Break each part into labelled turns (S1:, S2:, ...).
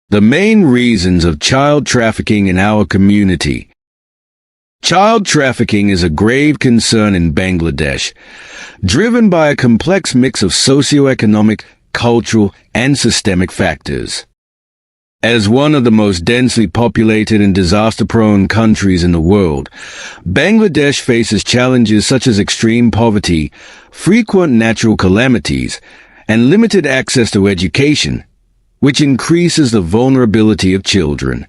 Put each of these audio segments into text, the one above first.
S1: The main reasons of child trafficking in our community. Child trafficking is a grave concern in Bangladesh, driven by a complex mix of socioeconomic, cultural, and systemic factors. As one of the most densely populated and disaster-prone countries in the world, Bangladesh faces challenges such as extreme poverty, frequent natural calamities, and limited access to education, which increases the vulnerability of children.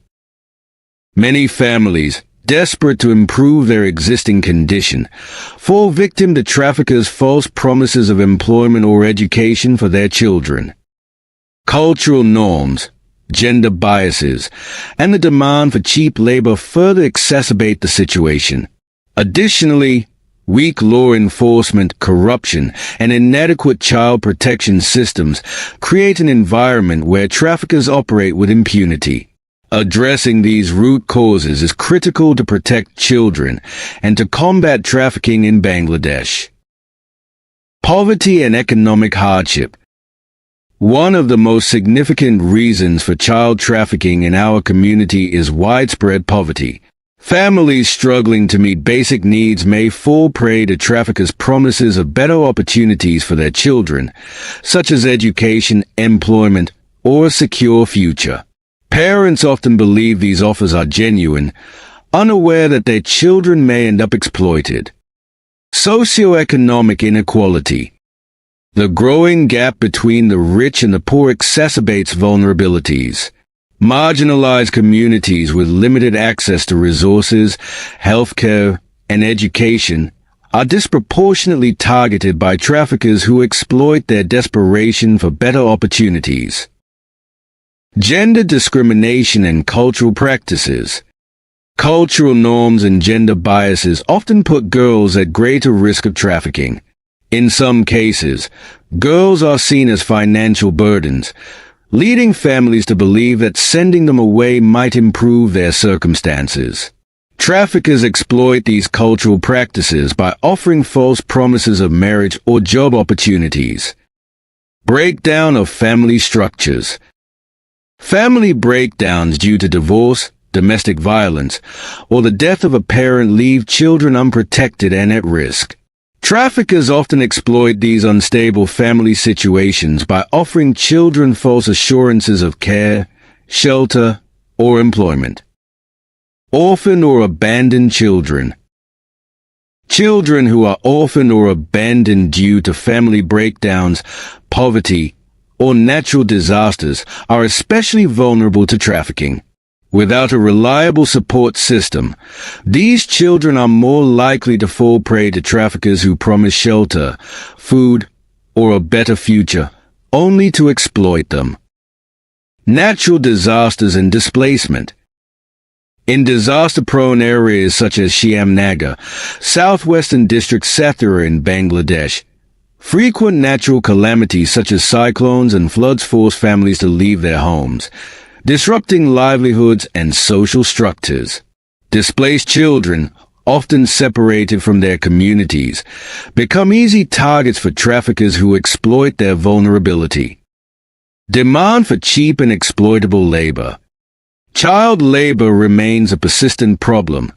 S1: Many families, desperate to improve their existing condition, fall victim to traffickers' false promises of employment or education for their children. Cultural norms, gender biases, and the demand for cheap labor further exacerbate the situation. Additionally, weak law enforcement, corruption, and inadequate child protection systems create an environment where traffickers operate with impunity. Addressing these root causes is critical to protect children and to combat trafficking in Bangladesh. Poverty and economic hardship. One of the most significant reasons for child trafficking in our community is widespread poverty. Families struggling to meet basic needs may fall prey to traffickers' promises of better opportunities for their children, such as education, employment, or a secure future. Parents often believe these offers are genuine, unaware that their children may end up exploited. Socioeconomic inequality. The growing gap between the rich and the poor exacerbates vulnerabilities. Marginalized communities with limited access to resources, healthcare, and education are disproportionately targeted by traffickers who exploit their desperation for better opportunities. Gender discrimination and cultural practices. Cultural norms and gender biases often put girls at greater risk of trafficking. In some cases, girls are seen as financial burdens, leading families to believe that sending them away might improve their circumstances. Traffickers exploit these cultural practices by offering false promises of marriage or job opportunities. Breakdown of family structures. Family breakdowns due to divorce, domestic violence, or the death of a parent leave children unprotected and at risk. Traffickers often exploit these unstable family situations by offering children false assurances of care, shelter, or employment. Orphan or abandoned children. Children who are orphaned or abandoned due to family breakdowns, poverty, or natural disasters are especially vulnerable to trafficking. Without a reliable support system, these children are more likely to fall prey to traffickers who promise shelter, food, or a better future, only to exploit them. Natural disasters and displacement. In disaster-prone areas such as Shyamnagar, southwestern district Sathura in Bangladesh, frequent natural calamities such as cyclones and floods force families to leave their homes, disrupting livelihoods and social structures. Displaced children, often separated from their communities, become easy targets for traffickers who exploit their vulnerability. Demand for cheap and exploitable labor. Child labor remains a persistent problem,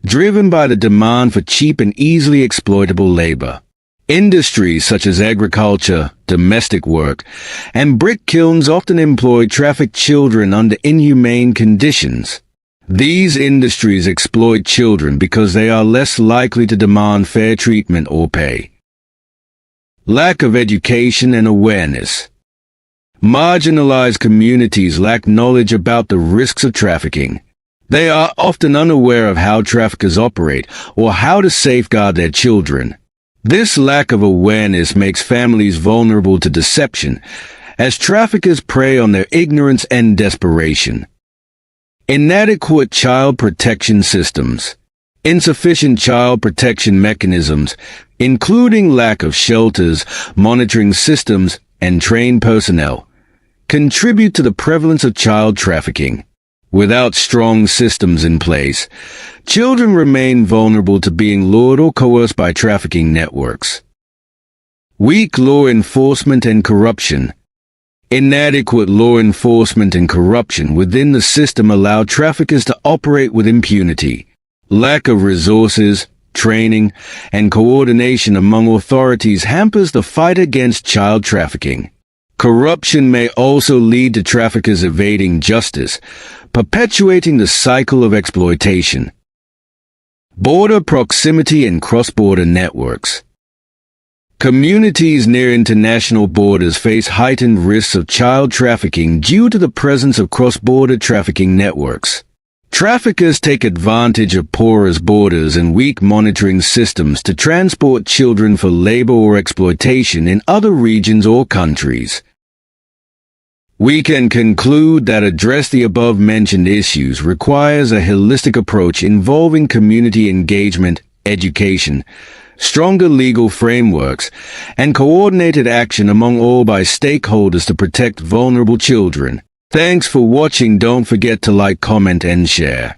S1: driven by the demand for cheap and easily exploitable labor. Industries such as agriculture, domestic work, and brick kilns often employ trafficked children under inhumane conditions. These industries exploit children because they are less likely to demand fair treatment or pay. Lack of education and awareness. Marginalized communities lack knowledge about the risks of trafficking. They are often unaware of how traffickers operate or how to safeguard their children. This lack of awareness makes families vulnerable to deception, as traffickers prey on their ignorance and desperation. Inadequate child protection systems. Insufficient child protection mechanisms, including lack of shelters, monitoring systems, and trained personnel, contribute to the prevalence of child trafficking. Without strong systems in place, children remain vulnerable to being lured or coerced by trafficking networks. Weak law enforcement and corruption. Inadequate law enforcement and corruption within the system allow traffickers to operate with impunity. Lack of resources, training, and coordination among authorities hampers the fight against child trafficking. Corruption may also lead to traffickers evading justice, perpetuating the cycle of exploitation. Border proximity and cross-border networks. Communities near international borders face heightened risks of child trafficking due to the presence of cross-border trafficking networks. Traffickers take advantage of porous borders and weak monitoring systems to transport children for labor or exploitation in other regions or countries. We can conclude that address the above-mentioned issues requires a holistic approach involving community engagement, education, stronger legal frameworks, and coordinated action among all by stakeholders to protect vulnerable children. Thanks for watching. Don't forget to like, comment, and share.